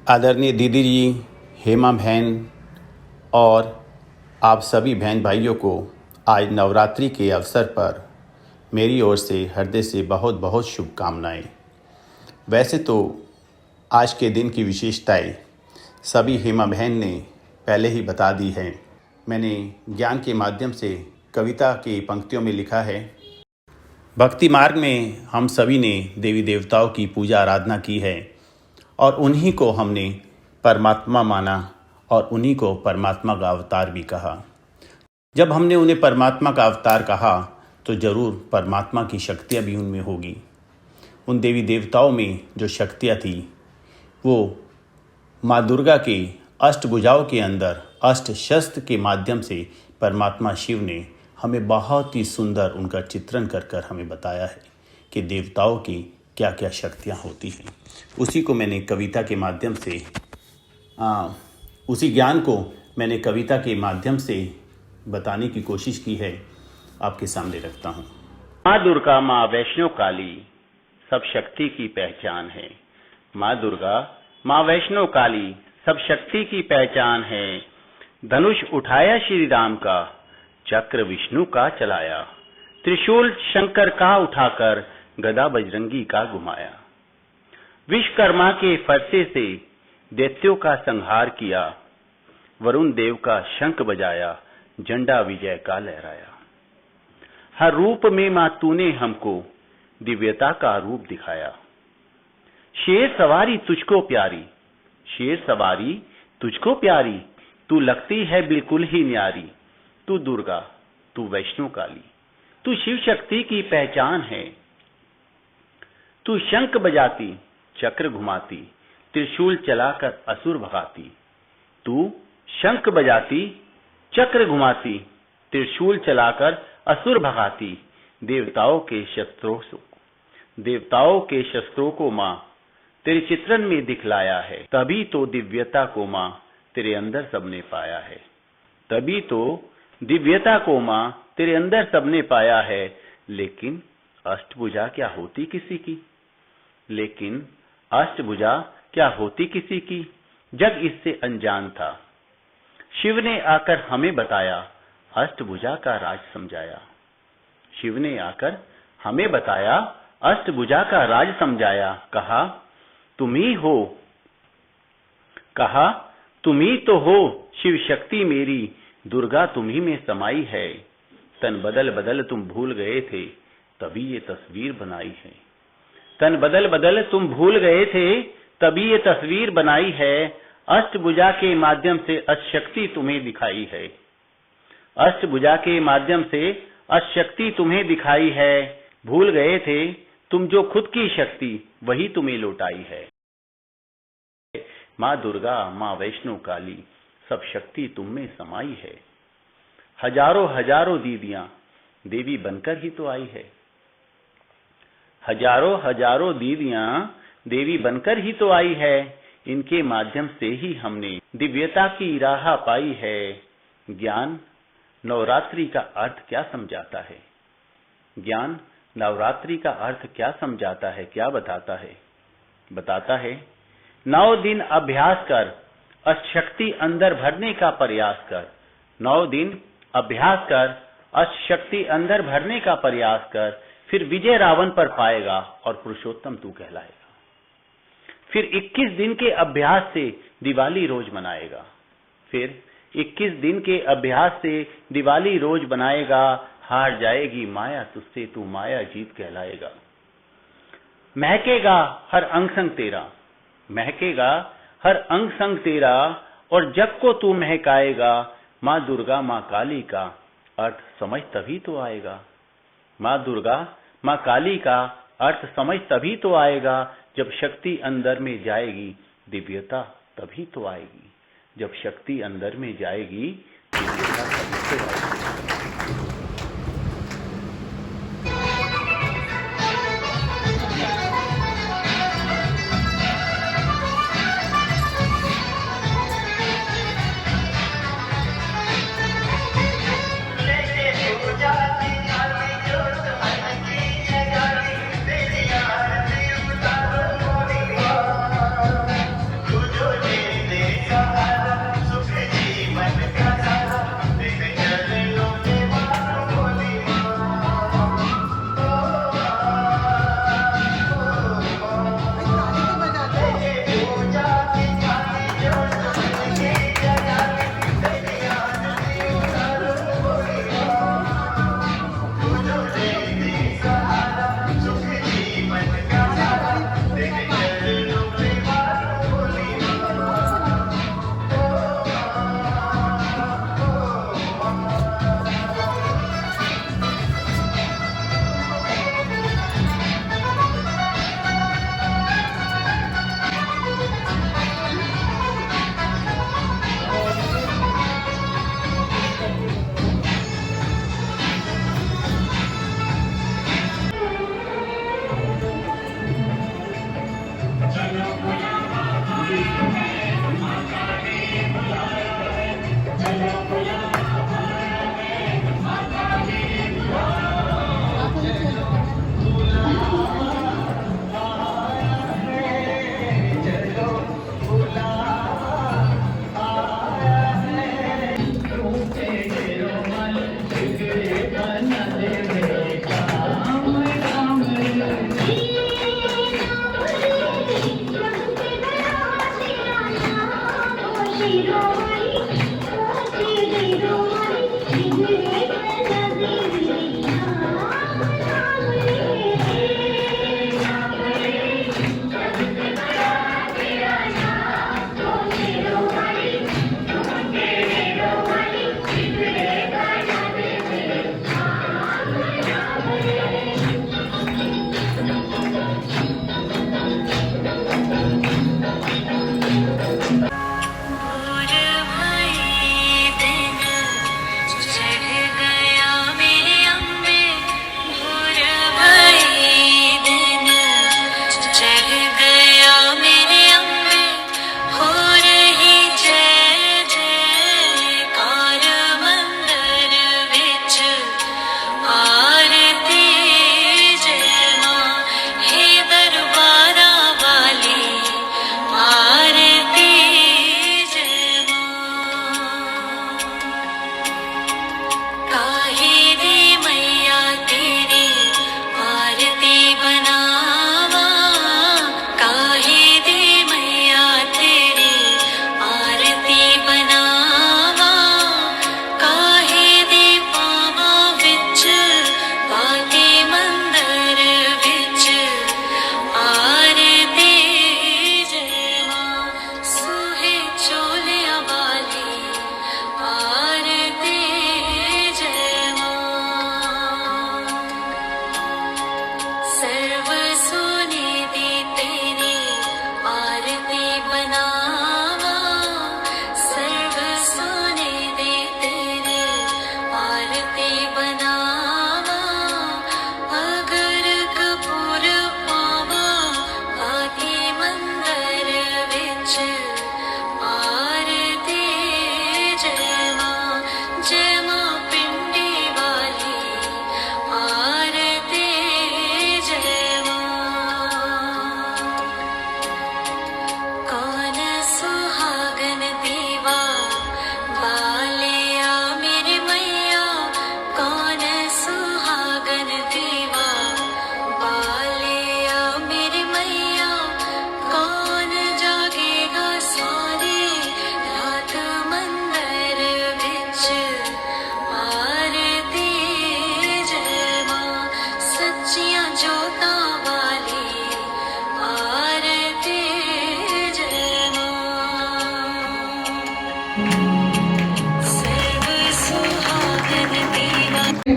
आदरणीय दीदी जी, हेमा बहन और आप सभी बहन भाइयों को आज नवरात्रि के अवसर पर मेरी ओर से हृदय से बहुत बहुत शुभकामनाएं। वैसे तो आज के दिन की विशेषताएं सभी हेमा बहन ने पहले ही बता दी है। मैंने ज्ञान के माध्यम से कविता की पंक्तियों में लिखा है, भक्ति मार्ग में हम सभी ने देवी देवताओं की पूजा आराधना की है और उन्हीं को हमने परमात्मा माना और उन्हीं को परमात्मा का अवतार भी कहा। जब हमने उन्हें परमात्मा का अवतार कहा तो ज़रूर परमात्मा की शक्तियाँ भी उनमें होगी। उन देवी देवताओं में जो शक्तियाँ थी वो माँ दुर्गा के अष्टभुजाओं के अंदर अष्ट शस्त्र के माध्यम से परमात्मा शिव ने हमें बहुत ही सुंदर उनका चित्रण कर हमें बताया है कि देवताओं की क्या क्या शक्तियाँ होती हैं। उसी को मैंने कविता के माध्यम से उसी ज्ञान को मैंने कविता के माध्यम से बताने की कोशिश की है, आपके सामने रखता हूँ। माँ दुर्गा माँ वैष्णो काली सब शक्ति की पहचान है। माँ दुर्गा माँ वैष्णो काली सब शक्ति की पहचान है। धनुष उठाया श्री राम का, चक्र विष्णु का चलाया, त्रिशूल शंकर का उठाकर गदा बजरंगी का घुमाया। विश्वकर्मा के फरसे से दैत्यों का संहार किया, वरुण देव का शंख बजाया, झंडा विजय का लहराया। हर रूप में मां तूने हमको दिव्यता का रूप दिखाया। शेर सवारी तुझको प्यारी, शेर सवारी तुझको प्यारी, तू लगती है बिल्कुल ही न्यारी। तू दुर्गा, तू वैष्णो काली, तू शिव शक्ति की पहचान है। तू शंख बजाती, चक्र घुमाती, त्रिशूल चलाकर असुर भगाती। तू शंख बजाती, चक्र घुमाती, त्रिशूल चलाकर असुर भगाती। देवताओं के शस्त्रों को मां तेरे चित्रण में दिखलाया है, तभी तो दिव्यता को मां तेरे अंदर सबने पाया है। तभी तो दिव्यता को मां तेरे अंदर सबने पाया है। लेकिन अष्टभुजा क्या होती किसी की? लेकिन अष्टभुजा क्या होती किसी की? जग इससे अनजान था। शिव ने आकर हमें बताया, अष्टभुजा का राज समझाया। शिव ने आकर हमें बताया, अष्टभुजा का राज समझाया। कहा तुम ही हो, कहा तुम ही तो हो शिव शक्ति मेरी, दुर्गा तुम ही में समाई है। तन बदल बदल तुम भूल गए थे, तभी ये तस्वीर बनाई है। तन बदल बदल तुम भूल गए थे, तभी ये तस्वीर बनाई है। अष्टभुजा के माध्यम से अष्टशक्ति तुम्हें दिखाई है। अष्टभुजा के माध्यम से अष्टशक्ति तुम्हें दिखाई है। भूल गए थे तुम जो खुद की शक्ति, वही तुम्हें लौटाई है। माँ दुर्गा माँ वैष्णो काली सब शक्ति तुम में समाई है। हजारों हजारों दीदियां देवी बनकर ही तो आई है। हजारों हजारों दीदियां देवी बनकर ही तो आई है। इनके माध्यम से ही हमने दिव्यता की राह पाई है। ज्ञान नवरात्रि का अर्थ क्या समझाता है? ज्ञान नवरात्रि का अर्थ क्या समझाता है, क्या बताता है? बताता है 9 दिन अभ्यास कर, अष्टशक्ति अंदर भरने का प्रयास कर। 9 दिन अभ्यास कर, अष्टशक्ति अंदर भरने का प्रयास कर, फिर विजय रावण पर पाएगा और पुरुषोत्तम तू कहलाएगा। फिर 21 दिन के अभ्यास से दिवाली रोज मनाएगा। फिर 21 दिन के अभ्यास से दिवाली रोज बनाएगा। हार जाएगी माया तुझसे, तू माया जीत कहलाएगा। महकेगा हर अंग संग तेरा, महकेगा हर अंग संग तेरा, और जग को तू महकाएगा। माँ दुर्गा माँ काली का अर्थ समझ तभी तो आएगा। माँ दुर्गा माँ काली का अर्थ समझ तभी तो आएगा, जब शक्ति अंदर में जाएगी दिव्यता तभी तो आएगी। जब शक्ति अंदर में जाएगी दिव्यता तभी तो आएगी। जो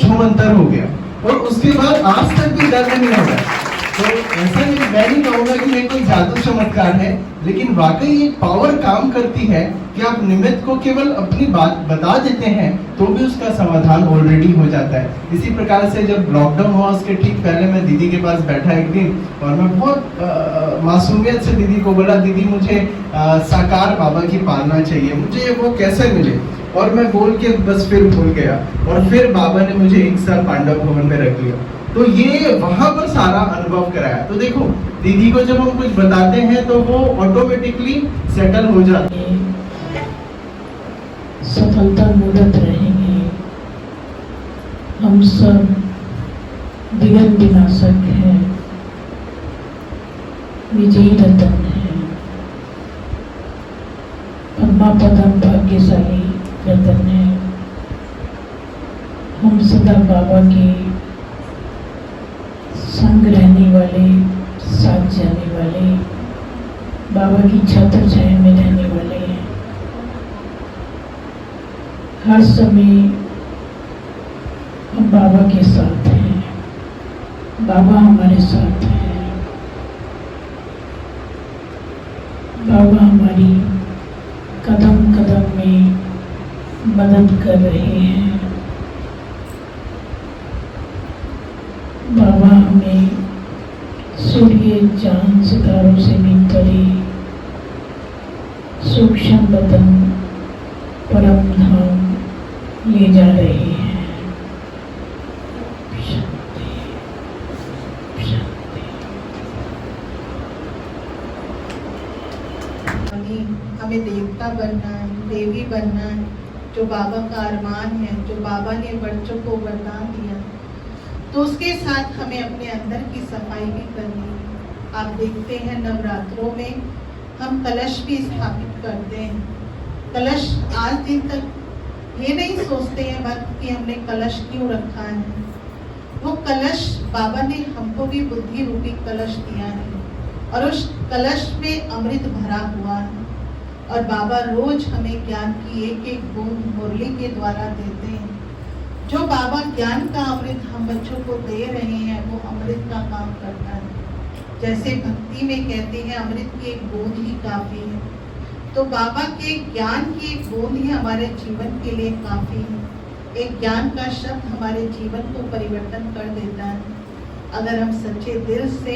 छूमंतर हो गया और उसके बाद आज तक भी दर्द नहीं हो रहा। तो ऐसा मैं नहीं कहूँगा कि ये कोई जादू चमत्कार है, लेकिन वाकई एक पावर काम करती है कि आप निमित्त को केवल अपनी बात बता देते हैं तो भी उसका समाधान ऑलरेडी हो जाता है। इसी प्रकार से जब लॉकडाउन हुआ उसके ठीक पहले मैं दीदी के पास बैठा एक दिन और मैं बहुत मासूमियत से दीदी को बोला, दीदी मुझे साकार बाबा की पालना चाहिए, मुझे वो कैसे मिले। और मैं बोल के बस फिर भूल गया और फिर बाबा ने मुझे 1 साल पांडव भवन में रख लिया। तो ये वहां पर सारा अनुभव कराया। तो देखो दीदी को जब हम कुछ बताते हैं तो वो ऑटोमेटिकली सेटल हो जाती है। सफलता मूर्त रहेंगे। हम सब विघ्न विनाशक हैं, विजयी रतन है, परमा पदम भाग्यशाली रतन है। हम सदा बाबा के संग रहने वाले, साथ जाने वाले, बाबा की छत्र छाया में रहने वाले हैं। हर समय हम बाबा के साथ हैं, बाबा हमारे साथ हैं, बाबा हमारी कदम कदम में मदद कर रहे हैं। बाबा हमें सूर्य चांद सितारों से भी परे सूक्ष्म बदन परम धाम ले जा रहे हैं। शांति शांति। हमें देवता बनना है, देवी बनना है, जो बाबा का अरमान है, जो बाबा ने बच्चों को वरदान दिया, तो उसके साथ हमें अपने अंदर की सफाई भी करनी है। आप देखते हैं नवरात्रों में हम कलश भी स्थापित करते हैं कलश आज दिन तक ये नहीं सोचते हैं भक्त कि हमने कलश क्यों रखा है। वो कलश बाबा ने हमको भी बुद्धि रूपी कलश दिया है और उस कलश में अमृत भरा हुआ है और बाबा रोज हमें ज्ञान की एक एक बूंद मुरली के द्वारा देते हैं। जो बाबा ज्ञान का अमृत हम बच्चों को दे रहे हैं वो अमृत का काम करता है। जैसे भक्ति में कहते हैं अमृत की एक बूंद ही काफी है, तो बाबा के ज्ञान की एक बूंद ही हमारे जीवन के लिए काफी है। एक ज्ञान का शब्द हमारे जीवन को परिवर्तन कर देता है अगर हम सच्चे दिल से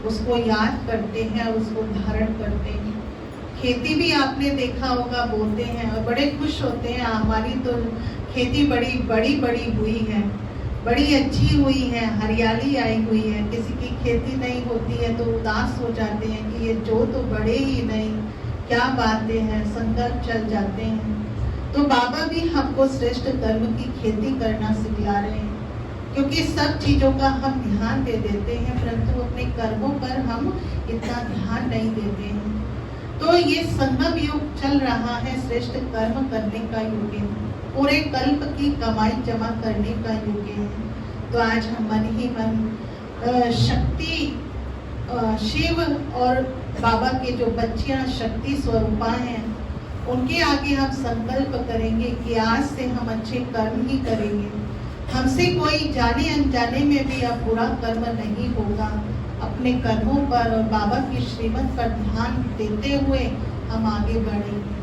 उसको याद करते हैं और उसको धारण करते हैं। खेती भी आपने देखा होगा, बोलते हैं और बड़े खुश होते हैं, हमारी तो खेती बड़ी बड़ी बड़ी हुई है, बड़ी अच्छी हुई है, हरियाली आई हुई है। किसी की खेती नहीं होती है तो उदास हो जाते हैं कि ये जो तो बड़े ही नहीं, क्या बातें हैं, संकल्प चल जाते हैं। तो बाबा भी हमको श्रेष्ठ कर्म की खेती करना सिखला रहे हैं, क्योंकि सब चीजों का हम ध्यान दे देते हैं परंतु अपने कर्मों पर हम इतना ध्यान नहीं देते हैं। तो ये संगम युग चल रहा है, श्रेष्ठ कर्म करने का युग है, पूरे कल्प की कमाई जमा करने का युग है। तो आज हम मन ही मन शक्ति शिव और बाबा के जो बच्चियां शक्ति स्वरूपा हैं उनके आगे हम संकल्प करेंगे कि आज से हम अच्छे कर्म ही करेंगे। हमसे कोई जाने अनजाने में भी अब बुरा कर्म नहीं होगा। अपने कर्मों पर और बाबा की श्रीमत पर ध्यान देते हुए हम आगे बढ़ेंगे।